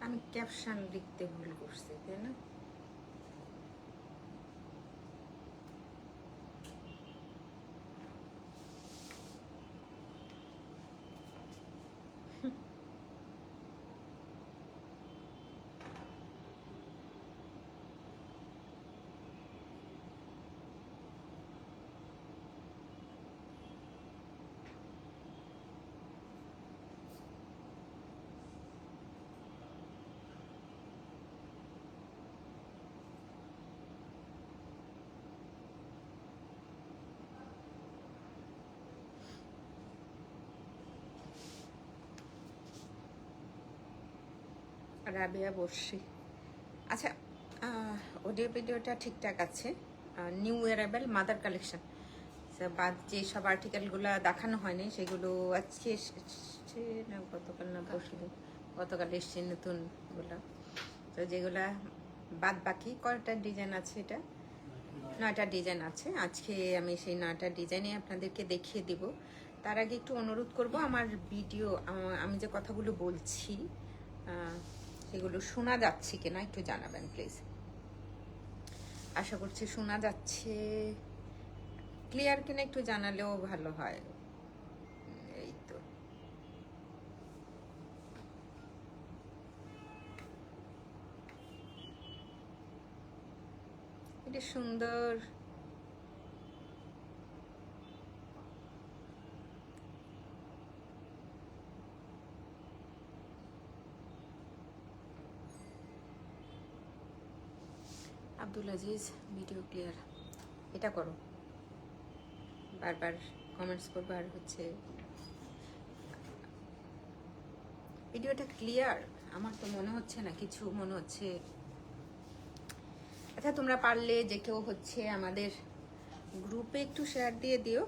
আমি ক্যাপশন লিখতে ভুল করছি, তাই না? রাবিয়া বর্ষি। আচ্ছা, অডিও ভিডিওটা ঠিকঠাক আছে। নিউ অ্যারাইভেল মাদার কালেকশন, বাদ যে সব আর্টিকেলগুলো দেখানো হয়নি সেগুলো আজকে এসেছে না, গতকাল না পরশু দিন, গতকাল এসছে নতুনগুলো। তো যেগুলা বাদ বাকি কয়টা ডিজাইন আছে, এটা 9টা ডিজাইন আছে। আজকে আমি সেই 9টা ডিজাইনে আপনাদেরকে দেখিয়ে দিব। তার আগে একটু অনুরোধ করব, আমার ভিডিও আমি যে কথাগুলো বলছি সেগুলো শোনা যাচ্ছে কিনা একটু জানাবেন প্লিজ। আশা করছি শোনা যাচ্ছে, ক্লিয়ার কিনা একটু জানালেও ভালো হয়। এই তো, এটা সুন্দর। আব্দুল আজিজ, ভিডিও ক্লিয়ার, এটা করো। বারবার কমেন্টস করবো আর হচ্ছে ভিডিওটা ক্লিয়ার। আমার তো মনে হচ্ছে না কিছু, মনে হচ্ছে। আচ্ছা, তোমরা পারলে যে কেউ হচ্ছে আমাদের গ্রুপে একটু শেয়ার দিয়ে দিও।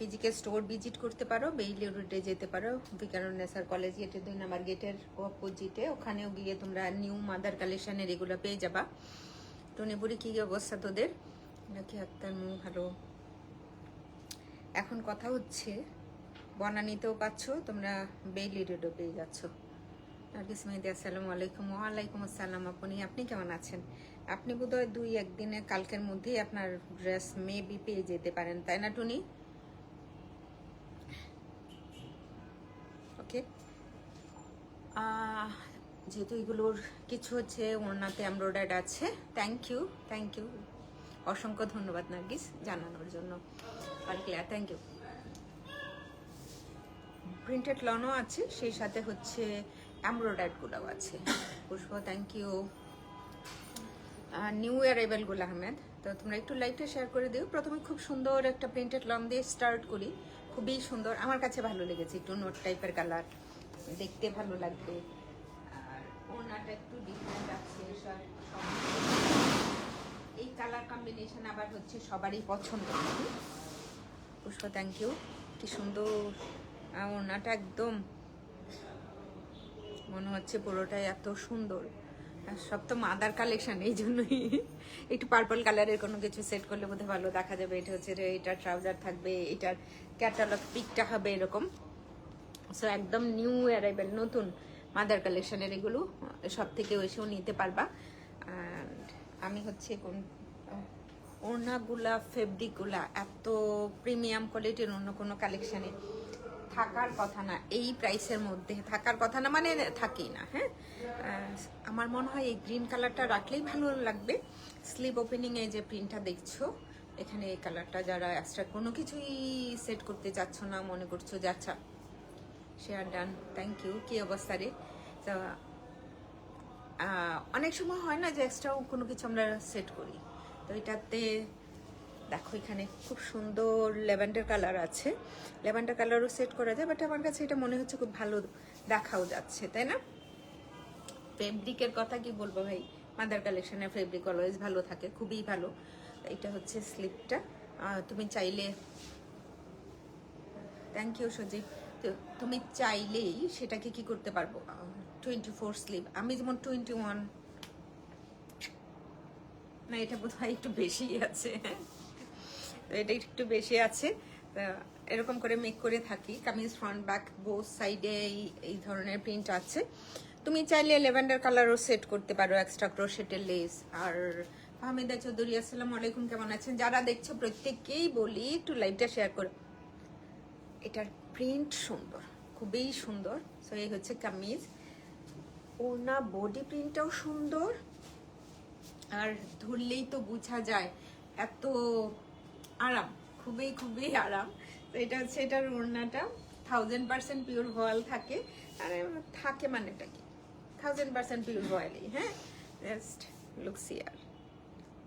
ফিজিক্যাল স্টোর ভিজিট করতে পারো, বেইলি রোডে যেতে পারো, বিকারুন্নেসার কলেজ গেটের 2 নাম্বার গেটের অপোজিটে, ওখানেও গিয়ে তোমরা নিউ মাদার কালেকশনের এগুলো পেয়ে যাবা। টনিপুরি কি অবস্থা তোদের? নাকি আক্তার মু ভালো। এখন কথা হচ্ছে বনানীতেও পাচ্ছ তোমরা, বেইলি রোডও পেয়ে যাচ্ছ। নার্গিস মেহেদি, আসসালামু আলাইকুম। ওয়ালাইকুম আসসালাম। আপনি কেমন আছেন? আপনি বোধহয় 2-1 দিনে কালকের মধ্যেই আপনার ড্রেস মেবি পেয়ে যেতে পারেন, তাই না টুনি? ওকে, যেহেতু এগুলোর কিছু হচ্ছে ওড়নাতে এমব্রয়ডারি আছে। থ্যাংক ইউ, অসংখ্য ধন্যবাদ নার্গিস জানানোর জন্য। আর ক্লিয়ার, থ্যাংক ইউ। প্রিন্টেড লনও আছে, সেই সাথে হচ্ছে এমব্রয়ডারিগুলোও আছে। পুষ্প, থ্যাংক ইউ। নিউ অ্যারাইভেলগুলো আহমেদ, তো তোমরা একটু লাইভটা শেয়ার করে দিও। প্রথমে খুব সুন্দর একটা প্রিন্টেড লন দিয়ে স্টার্ট করি, খুবই সুন্দর, আমার কাছে ভালো লেগেছে। একটু নোট টাইপের কালার, দেখতে ভালো লাগবে। আর ওনাটা একটু ডিফারেন্ট আছে, এই কালার কম্বিনেশন আবার হচ্ছে সবারই পছন্দ। পুষ্প, থ্যাংক ইউ। কি সুন্দর ওনাটা, একদম মনে হচ্ছে পুরোটাই এত সুন্দর। সব তো মাদার কালেকশন, এই জন্যই একটু পার্পল কালারের কোনো কিছু সেট করলে বোধহয় ভালো দেখা যাবে। এটা হচ্ছে এটার ট্রাউজার থাকবে, এটার ক্যাটালগ পিকটা হবে এরকম। সো একদম নিউ অ্যারাইভেল, নতুন মাদার কালেকশনের এগুলো, সব থেকে এসেও নিতে পারবা। আমি হচ্ছে কোন ওড়নাগুলা, ফেব্রিকগুলা এত প্রিমিয়াম কোয়ালিটির অন্য কোনো কালেকশানে থাকার কথা না, এই প্রাইসের মধ্যে থাকার কথা না, মানে থাকেই না। হ্যাঁ, আমার মনে হয় এই গ্রিন কালারটা রাখলেই ভালো লাগবে। স্লিভ ওপেনিংয়ে যে প্রিন্টটা দেখছো এখানে, এই কালারটা যারা এক্সট্রা কোনো কিছুই সেট করতে চাচ্ছ না, মনে করছো যে আচ্ছা শেয়ার ডান, থ্যাংক ইউ। কি অবস্থা রে? তো অনেক সময় হয় না যে এক্সট্রাও কোনো কিছু আমরা সেট করি, তো এটাতে দেখো এখানে খুব সুন্দর ল্যাভেন্ডার কালার আছে। ল্যাভেন্ডার কালারও সেট করা যায়, বাট আমার কাছে এটা মনে হচ্ছে খুব ভালো দেখাও যাচ্ছে, তাই না? ফেব্রিকের কথা কি বলবো ভাই, মাদার কালেকশনের ফেব্রিক অলওয়েজ ভালো থাকে, খুবই ভালো। এটা হচ্ছে স্লিপটা, তুমি চাইলে, থ্যাংক ইউ সজীব, তো তুমি চাইলেই সেটাকে কি করতে পারবো, 24 স্লিভ। আমি যেমন 21, না এটা বোধহয় একটু বেশি আছে, তো এটা একটু বেশি আছে। তা এরকম করে মেক করে থাকি। কামিজ ফ্রন্ট ব্যাক বোথ সাইডে এই ধরনের প্রিন্ট আছে। তুমি চাইলে ল্যাভেন্ডার কালারও সেট করতে পারো, এক্সট্রা ক্রোশেটের লেস। আর আহমেদা চৌধুরী, আসসালামু আলাইকুম, কেমন আছেন? যারা দেখছো প্রত্যেককেই বলি একটু লাইভটা শেয়ার করো। এটার প্রিন্ট সুন্দর, খুবই সুন্দর। সো এই হচ্ছে কামিজ। ওড়না বডি প্রিন্টটাও সুন্দর, আর ধরলেই তো বোঝা যায় এত আরাম, খুবই খুবই আরাম। তো এটা হচ্ছে এটার ওড়নাটা 1000% পিওর ভয়েল থাকে। আর থাকে মানেটা কি, 1000% পিওর ভয়েলই। হ্যাঁ, জাস্ট লুকস হিয়ার,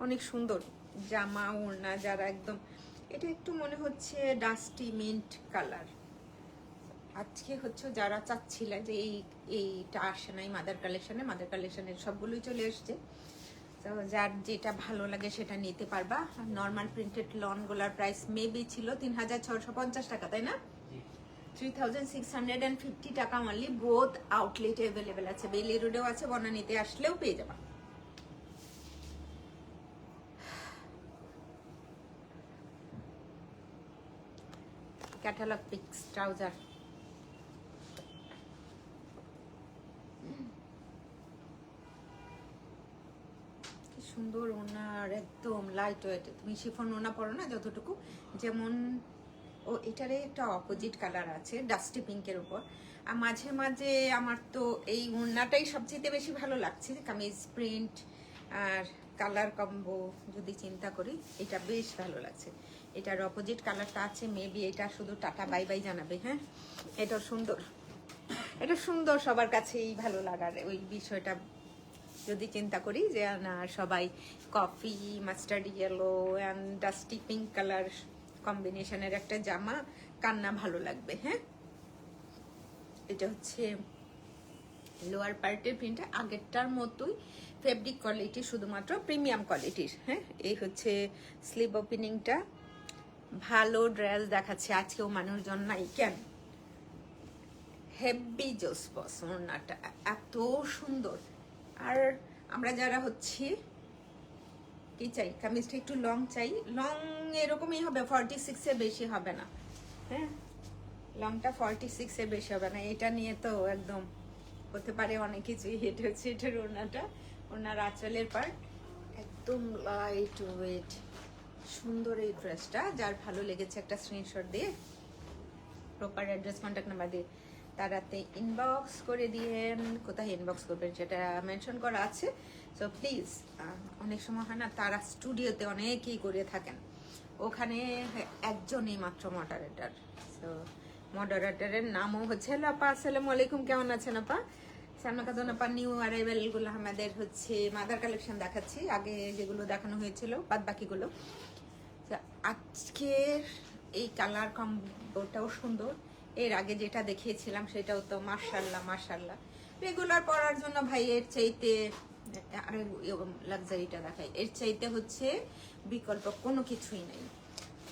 অনেক সুন্দর জামা ওড়না। যারা একদম, এটা একটু মনে হচ্ছে ডাস্টি মিন্ট কালার। আজকে হচ্ছে যারা চাচ্ছিলে যে এইটা আসে নাই মাদার কালেকশনে, মাদার কালেকশনের সবগুলোই চলে এসছে। তো যার যেটা ভালো লাগে সেটা নিতে পারবা। নর্মাল প্রিন্টেড লনগুলার প্রাইস মেবি ছিল 3650 টাকা, তাই না? 3650 টাকা অনলি। বোথ আউটলেটে অ্যাভেলেবেল আছে, বেলি রোডেও আছে, বনানীতে আসলেও পেয়ে যাবা। ক্যাটালগ পিক্স ট্রাউজার, সুন্দর ওনার, একদম লাইট ওয়েট। তুমি শিফন ওনা পরো না যতটুকু, যেমন ও এটারে একটা অপোজিট কালার আছে ডাস্টি পিঙ্কের উপর। আর মাঝে মাঝে আমার তো এই ওড়নাটাই সবচেয়ে বেশি ভালো লাগছে। কামিজ প্রিন্ট আর কালার কম্বো যদি চিন্তা করি, এটা বেশ ভালো লাগছে। এটার অপোজিট কালারটা আছে, মেবি এটা শুধু টাটা বাই বাই জানাবে। হ্যাঁ, এটা সুন্দর, এটা সুন্দর, সবার কাছেই ভালো লাগার ওই বিষয়টা যদি চিন্তা করি যে না, সবাই coffee mustard yellow and dusty pink colour কম্বিনেশনের একটা জামা কান্না ভালো লাগবে। হ্যাঁ, এটা হচ্ছে লোয়ার পার্টের প্রিন্টটা আগেরটার মতোই, ফেব্রিক কোয়ালিটি শুধুমাত্র প্রিমিয়াম কোয়ালিটির। হ্যাঁ, এই হচ্ছে স্লিভ ওপেনিংটা। ভালো ড্রেস দেখাচ্ছে আজকেও, মানুষজন নাই কেন? হেভি জোস বস, ওড়নাটা এত সুন্দর। আর আমরা যারা হচ্ছে কি চাই, কামিজটা একটু লং চাই, লং এরকমই হবে, 46 এর বেশি হবে না। হ্যাঁ, লংটা 46 এর বেশি হবে না। এটা নিয়ে তো একদম হতে পারে অনেক কিছুই। এটা হচ্ছে এটার ওড়নাটা, ওড়নার আঁচলের পার্ট একদম লাইট ওয়েট, সুন্দর এই ড্রেসটা। যার ভালো লেগেছে একটা স্ক্রিনশট দিয়ে প্রপার অ্যাড্রেস কন্ট্যাক্ট নাম্বার দিয়ে তারাতে ইনবক্স করে দিয়েন। কোথায় ইনবক্স করবেন সেটা মেনশন করা আছে। সো প্লিজ, অনেক সময় হয় না তারা স্টুডিওতে অনেকেই করে থাকেন, ওখানে একজনই মাত্র মডারেটর। সো মডারেটরের নামও হচ্ছে, হ্যালো আপা, আসসালামু আলাইকুম, কেমন আছেন আপা? সালমা খাতুন আপা, নিউ অ্যারাইভেলগুলো আমাদের হচ্ছে মাদার কালেকশন দেখাচ্ছি, আগে যেগুলো দেখানো হয়েছিল বাদ বাকিগুলো। আজকের এই কালার কম্বোটাও সুন্দর। এর আগে যেটা দেখিয়েছিলাম সেটাও তো মাশাআল্লাহ মাশাআল্লাহ। রেগুলার পরার জন্য ভাই এর চাইতে, আরে লাক্সারিটা দেখাই, এর চাইতে হচ্ছে বিকল্প কোনো কিছুই নেই।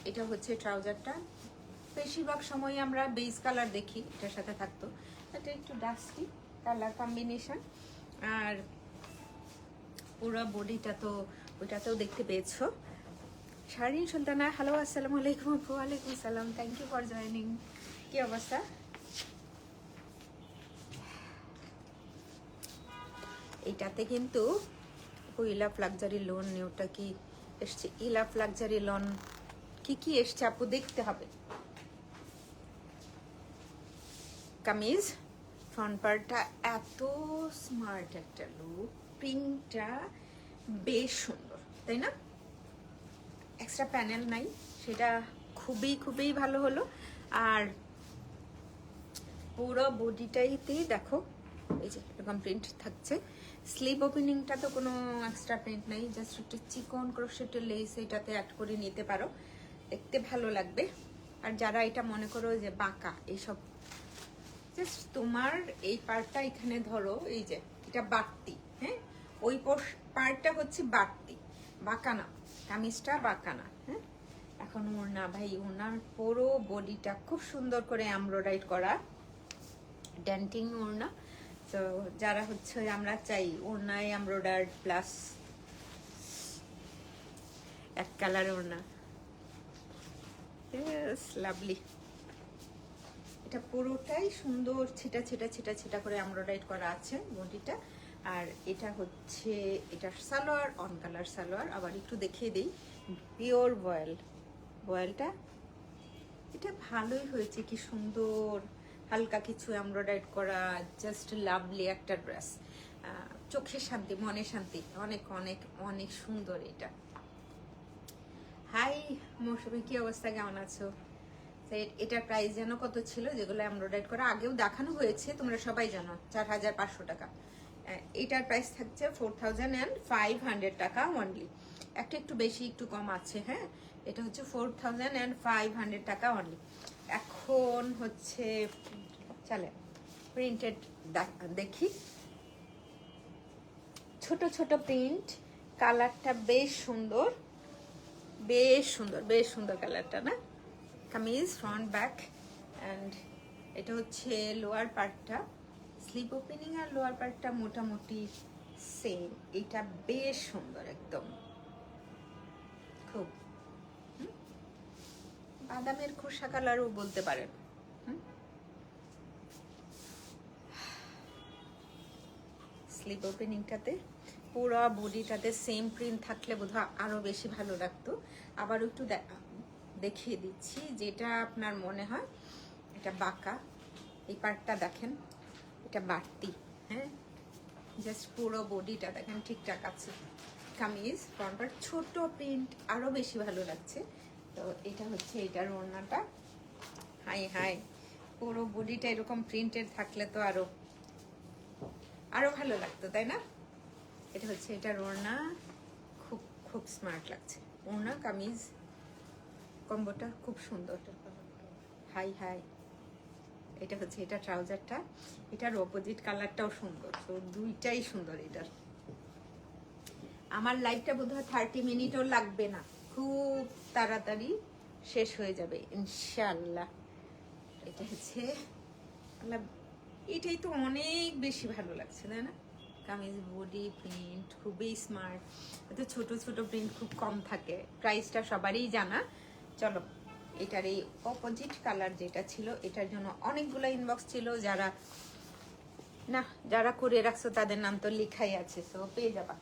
এটা হচ্ছে ট্রাউজারটা। বেশিরভাগ সময় আমরা বেজ কালার দেখি, এটার সাথে থাকতো। এটা একটু ডাস্টি কালার কম্বিনেশন। আর পুরো বডিটা তো ওইটাতেও দেখতে পেয়েছো। শারীন সুলতানা, হ্যালো, আসসালামু আলাইকুম। ওয়ালাইকুম সালাম, থ্যাংক ইউ ফর জয়েনিং। কি অবস্থা? এটাতে কিন্তু ইলাফ লাক্সারি লোন, ওটা কি এসছে? ইলাফ লাক্সারি লোন কি কি এসছে আপু, দেখতে হবে। কামিজ ফ্রন্ট পার্টটা এত স্মার্ট একটা লুক, প্রিন্টটা বেশ সুন্দর, তাই না? এক্সট্রা প্যানেল নাই, সেটা খুবই খুবই ভালো হলো। আর পুরো বডিটাইতেই দেখো এই যে এরকম প্রিন্ট থাকছে। স্লিভ ওপেনিংটা তো কোনো এক্সট্রা প্রিন্ট নাই, জাস্ট একটু চিকন ক্রোশেটের লেস এটাতে অ্যাড করে নিতে পারো, দেখতে ভালো লাগবে। আর যারা এটা মনে করো যে বাঁকা এইসব, জাস্ট তোমার এই পার্টটা এখানে ধরো, এই যে এটা বাড়তি, হ্যাঁ, ওই পার্টটা হচ্ছে বাড়তি, বাঁকা না, কামিজটা বাঁকা না। হ্যাঁ, এখন ওড়না, ভাই ওড়নার পুরো বডিটা খুব সুন্দর করে এমব্রয়ডারি করা, ডেন্টিং ওড়না। তো যারা হচ্ছে আমরা চাই ওড়নায় এমব্রয়ডারি প্লাস এক কালার ওড়না, লাভলি। এটা পুরোটাই সুন্দর ছিটা ছিটা ছিটা ছিটা করে এমব্রয়ডারি করা আছে বডিটা। আর এটা হচ্ছে এটা সালোয়ার, অন কালার সালোয়ার। আবার একটু দেখিয়ে দিই, পিওর ভয়েলটা এটা ভালোই হয়েছে, কি সুন্দর হালকা কিছু এমব্রয়ডারি করা, জাস্ট লাভলি একটা ড্রেস। চোখের শান্তি, মনের শান্তি, অনেক অনেক অনেক সুন্দর এটা। হাই মৌসুমী, কি অবস্থা, কেমন আছো? এটার প্রাইস যেন কত ছিল, যেগুলো এমব্রয়ডারি করা আগেও দেখানো হয়েছে, তোমরা সবাই জানো 4500 টাকা। এটার প্রাইস থাকছে 4500 টাকা অনলি। একটা একটু বেশি একটু কম আছে, হ্যাঁ। এটা হচ্ছে 4500 টাকা অনলি। এখন হচ্ছে চলে প্রিন্টেড দেখি। ছোট ছোট প্রিন্ট, কালারটা বেশ সুন্দর, বেশ সুন্দর, বেশ সুন্দর কালারটা না? কামিজ ফ্রন্ট ব্যাক অ্যান্ড এটা হচ্ছে লোয়ার পার্টটা। স্লিপ ওপেনিং আর লোয়ার পার্টটা মোটামুটি সেম। এটা বেশ সুন্দর, একদম খুব বাদামের খোসা কালারও বলতে পারেন। স্লিপ ওপেনিংটাতে পুরো বডিটাতে সেম প্রিন্ট থাকলে বোধহয় আরো বেশি ভালো লাগতো। আবার একটু দেখিয়ে দিচ্ছি, যেটা আপনার মনে হয় এটা বাঁকা, এই পার্টটা দেখেন, এটা বাড়তি, হ্যাঁ। জাস্ট পুরো বডিটা দেখেন ঠিকঠাক আছে। কামিজ ফ্রন্ট পার্ট ছোট প্রিন্ট আরো বেশি ভালো লাগছে। তো এটা হচ্ছে এটার ওড়নাটা। হাই হাই, পুরো বডিটা এরকম প্রিন্টেড থাকলে তো আরো ভালো লাগতো, তাই না? এটা হচ্ছে এটার ওড়না, খুব খুব স্মার্ট লাগছে ওড়না কামিজ কম্বোটা, খুব সুন্দর। হাই হাই, এটা হচ্ছে এটা ট্রাউজারটা, এটার অপোজিট কালারটাও সুন্দর, তো দুইটাই সুন্দর। এটার আমার লাইফটা বোধহয় 30 মিনিটও লাগবে না, খুব তাড়াতাড়ি শেষ হয়ে যাবে ইনশাআল্লাহ। এটা হচ্ছে এটাই তো অনেক বেশি ভালো লাগছে, তাই না? কামিজ বডি প্রিন্ট খুবই স্মার্ট। এত ছোট ছোট প্রিন্ট খুব কম থাকে, প্রাইসটা সবারই জানা। চলো, এটার এই অপোজিট কালার যেটা ছিল, এটার জন্য অনেকগুলো ইনবক্স ছিল, যারা করে রাখছো তাদের নাম তো লেখাই আছে, সো পেয়ে যাবা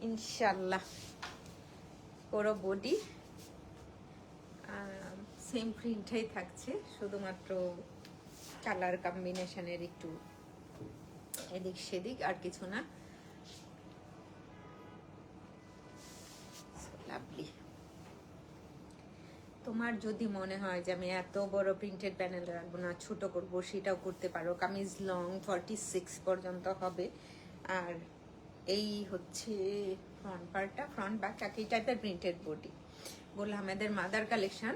ইনশাল্লাহ। পুরো বডি সেম প্রিন্টটাই থাকছে, শুধুমাত্র কালার কম্বিনেশনের একটু এদিক সেদিক, আর কিছু না। লাভলি। তোমার যদি মনে হয় যে আমি এত বড় প্রিন্টেড প্যানেল রাখবো না, ছোট করবো, সেটাও করতে পারো। কামিজ লং 46 পর্যন্ত হবে। আর এই হচ্ছে ফ্রন্ট পার্টটা, ফ্রন্ট ব্যাক একই টাইপের প্রিন্টেড বডি। বলে আমাদের মাদার কালেকশন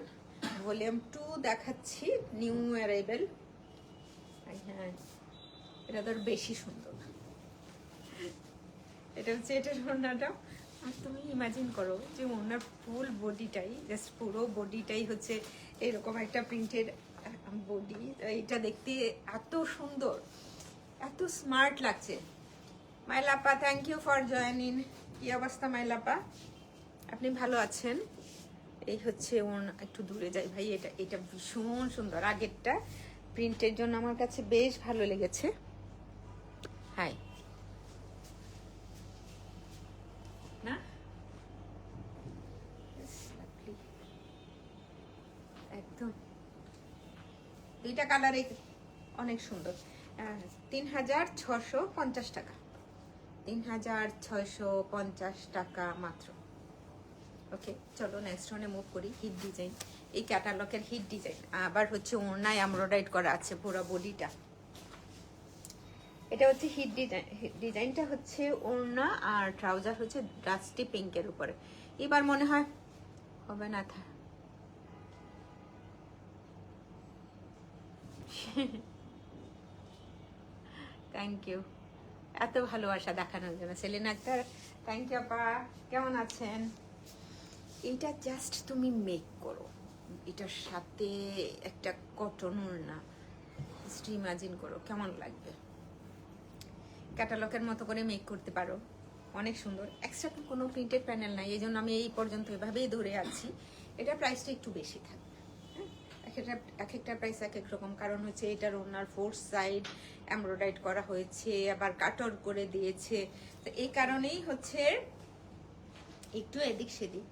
ভলিউম 2 দেখাচ্ছি, নিউ অ্যারাইভেল। হ্যাঁ, এটা তো বেশি সুন্দর। এটা হচ্ছে এটার ওড়নাটা। আর তুমি ইমাজিন করো যে ওনার ফুল বডিটাই, জাস্ট পুরো বডিটাই হচ্ছে এরকম একটা প্রিন্টেড বডি। এটা দেখতে এত সুন্দর, এত স্মার্ট লাগছে। মাইলাপা, থ্যাংক ইউ ফর জয়েনিং। কি অবস্থা মাইলাপা, আপনি ভালো আছেন? এই হচ্ছে একটু দূরে যাই ভাই, এটা ভীষণ সুন্দর। আগেরটা প্রিন্টের জন্য আমার কাছে বেশ ভালো লেগেছে। হাই না, একদম দুইটা কালারে অনেক সুন্দর। 3650 টাকা, 3650 টাকা মাত্র। ওকে, চলো নেক্সট ওয়ানে মুভ করি। হিট ডিজাইন, এই ক্যাটালগের হিট ডিজাইন। আবার হচ্ছে ওড়নায় এমব্রয়ডারি করা আছে পুরো বডিটা। এটা হচ্ছে হিট ডিজাইন। ডিজাইনটা হচ্ছে ওড়না আর ট্রাউজার হচ্ছে ডাস্টি পিঙ্কের উপরে। এবার মনে হয় হবে না থা থ্যাংক ইউ এত ভালোবাসা দেখানোর জন্য সেলিনা আক্তার, থ্যাংক ইউ আপা। কেমন আছেন? এইটা জাস্ট তুমি মেক করো, এটার সাথে একটা কটন ওড়না, জাস্ট ইমাজিন করো কেমন লাগবে। ক্যাটালগের মতো করে মেক করতে পারো, অনেক সুন্দর। এক্সট্রা কোনো প্রিন্টেড প্যানেল নাই, এই জন্য আমি এই পর্যন্ত এভাবেই ধরে আছি। এটা প্রাইসটা একটু বেশি থাকবে, এক একটা প্রাইস এক এক রকম, কারণ হচ্ছে এটার ওনার 4 সাইড এমব্রয়ডারি করা হয়েছে, আবার কাটর করে দিয়েছে, তো এই কারণেই হচ্ছে একটু এদিক সেদিক।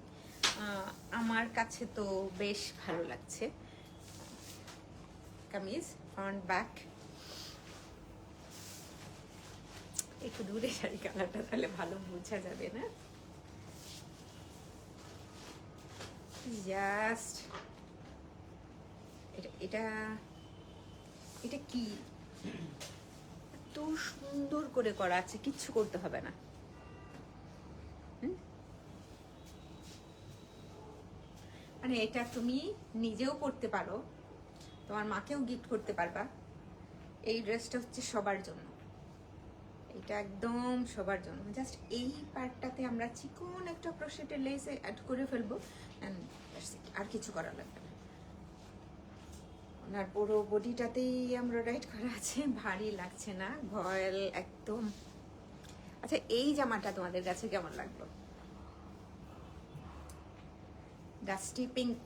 আমার কাছে তো বেশ ভালো লাগছে। কামিজ ফ্রন্ট ব্যাক, একটু দূরে শাড়ি কালারটা তাহলে ভালো বোঝা যাবে না। জাস্ট এটা এটা কি এত সুন্দর করে করা আছে, কিচ্ছু করতে হবে না। মানে এটা তুমি নিজেও পরতে পারো, তোমার মাকেও গিফট করতে পারবা। এই ড্রেসটা হচ্ছে সবার জন্য, এটা একদম সবার জন্য। জাস্ট এই পার্টটাতে আমরা চিকন একটা ক্রোশেটের লেস অ্যাড করে ফেলবো, আর কিছু করা লাগবে না। ওনার পুরো বডিটাতেই এমব্রয়ডারি করা আছে, ভারী লাগছে না, ভয়েল একদম। আচ্ছা, এই জামাটা তোমাদের কাছে কেমন লাগলো? Dusty pink.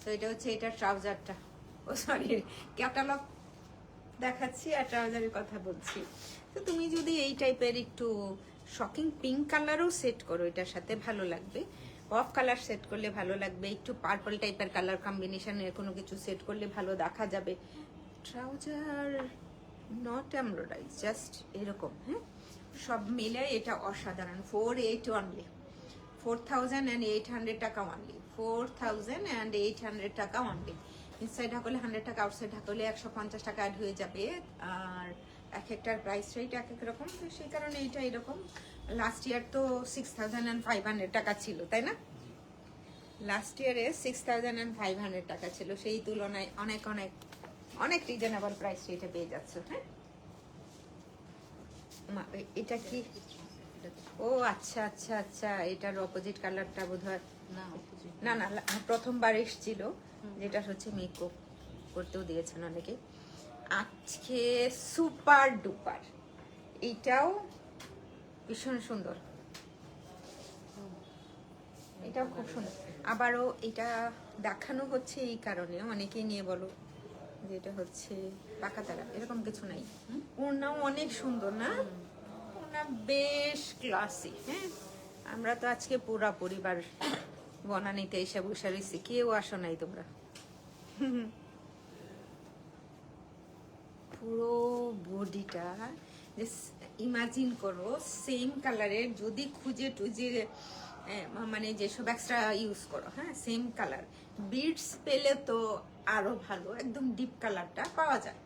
তো এটা হচ্ছে এটার ট্রাউজারটা, ও সরি ক্যাটালগ দেখাচ্ছি আর ট্রাউজারের কথা বলছি। তো তুমি যদি এই টাইপের একটু শকিং পিঙ্ক কালারও সেট করো, এটার সাথে ভালো লাগবে। অফ কালার সেট করলে ভালো লাগবে, একটু পার্পল টাইপের কালার কম্বিনেশনের কোনো কিছু সেট করলে ভালো দেখা যাবে। ট্রাউজার নট এমব্রয়ডারি, জাস্ট এরকম। হ্যাঁ, সব মিলে এটা অসাধারণ। 48 অনলি, 4800 টাকা অনলি, 4800 টাকা অনলি। ইনসাইড ঢাকলে 100 টাকা, আউটসাইড ঢাকলে 150 টাকা অ্যাড হয়ে যাবে। আর এক একটার প্রাইস রেট এক এক রকম, তো সেই কারণে এটা এরকম। লাস্ট ইয়ার তো 6500 টাকা ছিল, তাই না? লাস্ট ইয়ারে 6500 টাকা ছিল, সেই তুলনায় অনেক অনেক অনেক রিজনেবল প্রাইস রেটে পেয়ে যাচ্ছে। হ্যাঁ, এটা কি? ও আচ্ছা আচ্ছা আচ্ছা, এটার অপোজিট কালারটা বোধহয় না না প্রথমবার এসেছিল, যেটা হচ্ছে মেকআপ করতেও দিয়েছেন অনেকে। আজকে সুপার ডুপার, এটাও ভীষণ সুন্দর, এটাও খুব সুন্দর। আবারও এটা দেখানো হচ্ছে এই কারণে, অনেকেই নিয়ে বলো যে এটা হচ্ছে পাকা তারা, এরকম কিছু নাই। ওনাও অনেক সুন্দর না, ওনা বেশ ক্লাসি। হ্যাঁ, আমরা তো আজকে পুরা পরিবার বনানীতে এসে বসে রয়েছি, কেউ আসো নাই তোমরা। পুরো বডিটা ইমাজিন করো সেম কালারের, যদি খুঁজে টুজে মানে যেসব এক্সট্রা ইউজ করো, হ্যাঁ সেম কালার বিডস পেলে তো আরো ভালো, একদম ডিপ কালারটা পাওয়া যায়।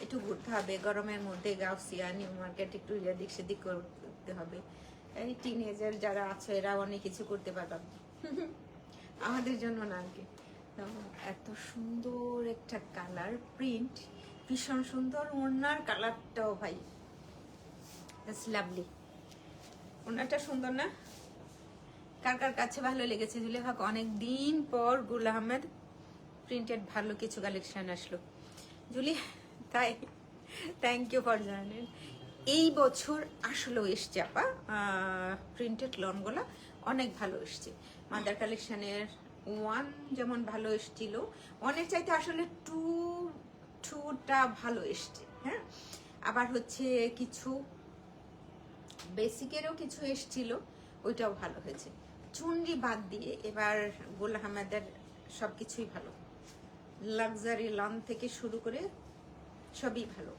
একটু ঘুরতে হবে গরমের মধ্যে, গাউসিয়া নিউ মার্কেট একটু এদিক সেদিক করতে হবে। এই টিনেজার যারা আছে এরা অনেক কিছু করতে পারবে, আমাদের জন্য না আর কি। এত সুন্দর একটা কালার প্রিন্ট, ভীষণ সুন্দর। ওনার কালারটাও ভাই লাভলি, ওনারটা সুন্দর না? কার কার কাছে ভালো লেগেছে জুলেখা? অনেক দিন পর গুল আহমেদ প্রিন্টেড ভালো কিছু কালেকশন আসলো জুলি, তাই থ্যাংক ইউ ফর জয়েনিং। এই বছর আসলেও এসছে আপা, প্রিন্টেড লনগুলা অনেক ভালো এসছে। মাদার কালেকশনের 1 যেমন ভালো এসছিল, অনেক চাইতে আসলে 2টা ভালো এসছে। হ্যাঁ, আবার হচ্ছে কিছু বেসিকেরও কিছু এসছিল, ওইটাও ভালো হয়েছে। চুনরি বাদ দিয়ে এবার গুল আহমেদের সবকিছুই ভালো, লাক্সারি লন থেকে শুরু করে সবই ভালো।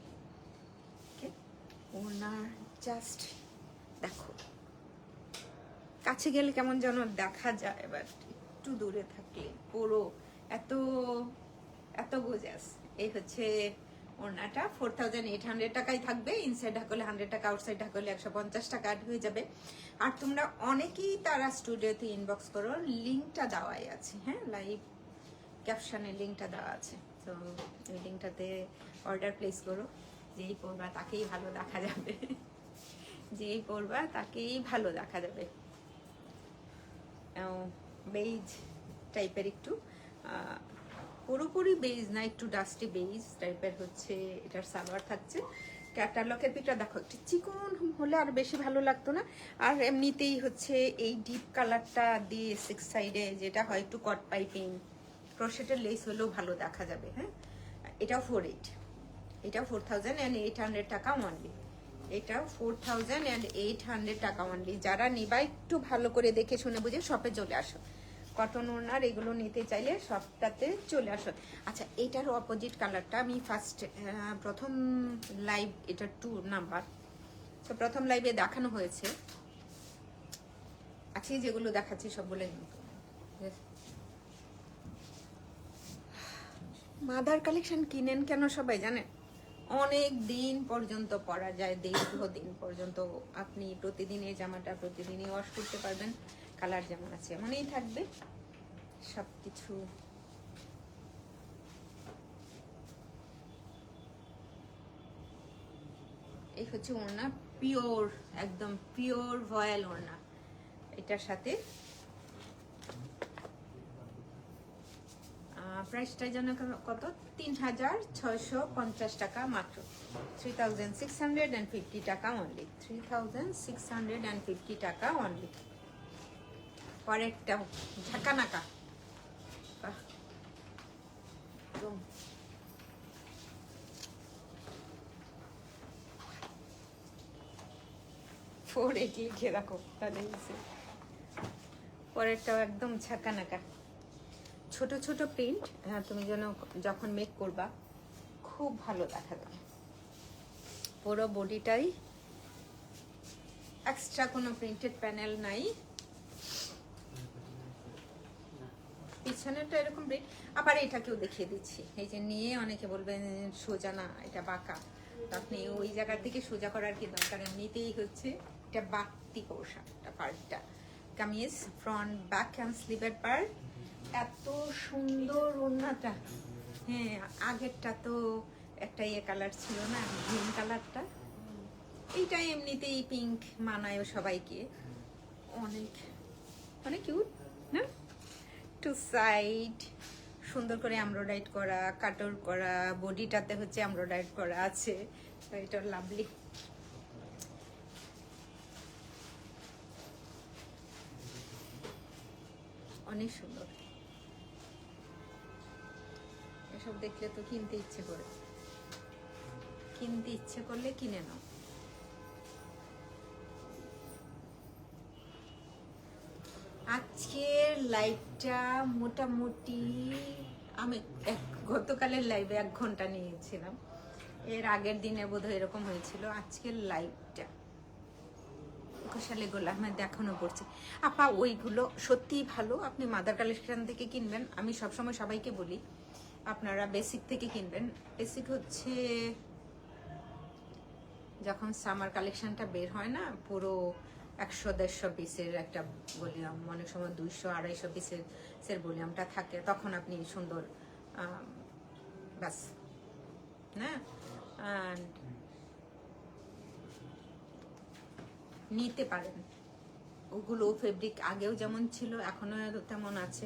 ওনার জাস্ট দেখো, কাছে গেলে কেমন যেন দেখা যায়, এবার একটু দূরে থাকলে পুরো এত এত গোজাস। এই হচ্ছে ওড়নাটা, 4800 টাকায় থাকবে। ইনসাইড ঢাকলে 100 টাকা, আউটসাইড ঢাকলে 150 টাকা অ্যাড হয়ে যাবে। আর তোমরা অনেকেই তারা স্টুডিওতে ইনবক্স করো, লিঙ্কটা দেওয়াই আছে। হ্যাঁ, লাইভ ক্যাপশনে লিঙ্কটা দেওয়া আছে, তো ওই লিঙ্কটাতে অর্ডার প্লেস করো। যেই পড়বা তাকেই ভালো দেখা যাবে, যেই পড়বা তাকেই ভালো দেখা যাবে। বেজ টাইপের, একটু পুরোপুরি বেজ না, একটু ডাস্টি বেজ টাইপের হচ্ছে এটার সালোয়ার থাকছে। ক্যাটালগের পিকটা দেখো, একটু চিকন হলে আর বেশি ভালো লাগতো না? আর এমনিতেই হচ্ছে এই ডিপ কালারটা দিয়ে 6 সাইডে যেটা হয় একটু কট পাইপিং ক্রোশেটের লেস হলেও ভালো দেখা যাবে। হ্যাঁ, এটাও 48, এটাও 4800 টাকা অনলি, এটাও 4800 টাকা অনলি। যারা নিবা একটু ভালো করে দেখে শুনে বুঝে শপে চলে আসো। কটন ওড়নার এগুলো নিতে চাইলে সবটাতে চলে আসো। আচ্ছা, এটার অপোজিট কালারটা আমি প্রথম লাইভ, এটা 2 নাম্বার, তো প্রথম লাইভে দেখানো হয়েছে। আজকে যেগুলো দেখাচ্ছি সবগুলো মাদার কালেকশন কিনেন কেন সবাই জানেন? অনেক দিন পর্যন্ত পরা যায়, দীর্ঘ দিন পর্যন্ত আপনি প্রতিদিন এই জামাটা প্রতিদিনই ওয়াশ করতে পারবেন, কালার যেমন আছে এমনই থাকবে সবকিছু। এই হচ্ছে ওড়না, পিওর, একদম পিওর ভয়েল ওড়না। এটার সাথে প্রাইসটা যেন কত, 3650 টাকা মাত্র, 3650 টাকা অনলি, 3650 টাকা অনলি। পরেরটা ঝাঁকানাকা, 480 লিখে রাখো তাহলে। পরেরটাও একদম ঝাঁকানাকা, ছোট ছোট প্রিন্ট। হ্যাঁ, তুমি যেন যখন মেক করবা খুব ভালো দেখা যাবে। পুরো বডিটাই এক্সট্রা কোনো প্রিন্টেড প্যানেল নাই, পিছনেরটা এরকম প্রিন্ট। আবার এটাকেও দেখিয়ে দিচ্ছি, এই যে নিয়ে অনেকে বলবেন সোজা না, এটা বাঁকা, আপনি ওই জায়গা থেকে সোজা করার কি দরকার, এমনিতেই হচ্ছে এটা বাড়তি পোর্শনটা, পার্টটা কামিজ, ফ্রন্ট ব্যাক অ্যান্ড স্লিভের পার্ট। এত সুন্দর ওড়নাটা। হ্যাঁ, আগেরটা তো একটা কালার ছিল না, গ্রিন কালারটা, এইটা এমনিতেই পিঙ্ক মানায় সবাইকে, অনেক অনেক কিউট না? টু সাইড সুন্দর করে এমব্রয়ডারি করা, কাটর করা, বডিটাতে হচ্ছে এমব্রয়ডারি করা আছে, এটা লাভলি। অনেক সুন্দর, এসব দেখলে তো কিনতে ইচ্ছে করে, কিনতে ইচ্ছে করলে কিনে নাও। আজকের লাইভটা মোটামুটি আমি গতকালের লাইভে 1 ঘন্টা নিয়েছিলাম, এর আগের দিনে বোধহয় এরকম হয়েছিল। আজকের লাইভটা ঘোষালে গোলা আমার দেখানো পড়ছে। আপা ওইগুলো সত্যিই ভালো, আপনি মাদার কালেকশন থেকে কিনবেন। আমি সবসময় সবাইকে বলি আপনারা বেসিক থেকে কিনবেন। বেসিক হচ্ছে যখন সামার কালেকশনটা বের হয় না, পুরো 100-150 পিসের একটা ভলিউম, অনেক সময় 200-250 পিসের ভলিউমটা থাকে, তখন আপনি সুন্দর বাস না নিতে পারেন। ওগুলো ফেব্রিক আগেও যেমন ছিল এখনো তেমন আছে।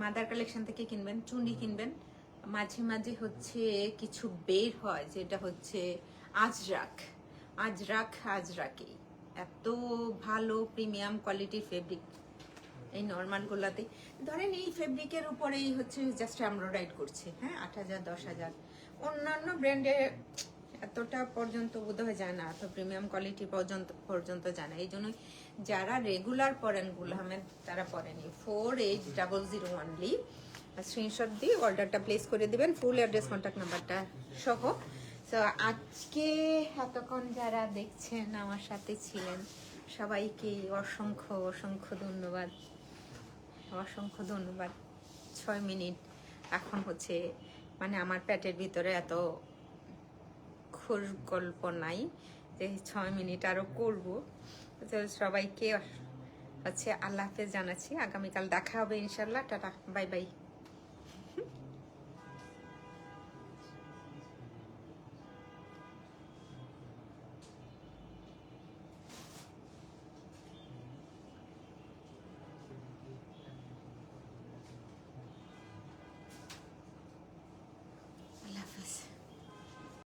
মাদার কালেকশন থেকে কিনবেন, চুন্ডি কিনবেন। মাঝে মাঝে হচ্ছে কিছু বের হয় যেটা হচ্ছে আজরাকি, এত ভালো প্রিমিয়াম কোয়ালিটির ফেব্রিক। এই নর্মালগুলোতে ধরেন এই ফেব্রিকের উপরেই হচ্ছে জাস্ট এমব্রয়ডারি করছে, হ্যাঁ, 8000 10,000। অন্যান্য ব্র্যান্ডে এতটা পর্যন্ত বোধহয় যায় না, এত প্রিমিয়াম কোয়ালিটি পর্যন্ত যায় না। এই জন্যই যারা রেগুলার পরেন গুল আহমেদ তারা পরেনি। 4800 অনলি, স্ক্রিনশট দিয়ে অর্ডারটা প্লেস করে দিবেন, ফুল অ্যাড্রেস কন্ট্যাক্ট নাম্বারটা সহ। তো আজকে এতক্ষণ যারা দেখছেন আমার সাথে ছিলেন সবাইকে অসংখ্য অসংখ্য ধন্যবাদ, অসংখ্য ধন্যবাদ। 6 মিনিট এখন হচ্ছে, মানে আমার পেটের ভিতরে এত গল্প নাই যে 6 মিনিট আরো করব। তো সবাইকে হচ্ছে আল্লাহ হাফেজ জানাচ্ছি, আগামীকাল দেখা হবে ইনশাল্লাহ। Tata, bye bye.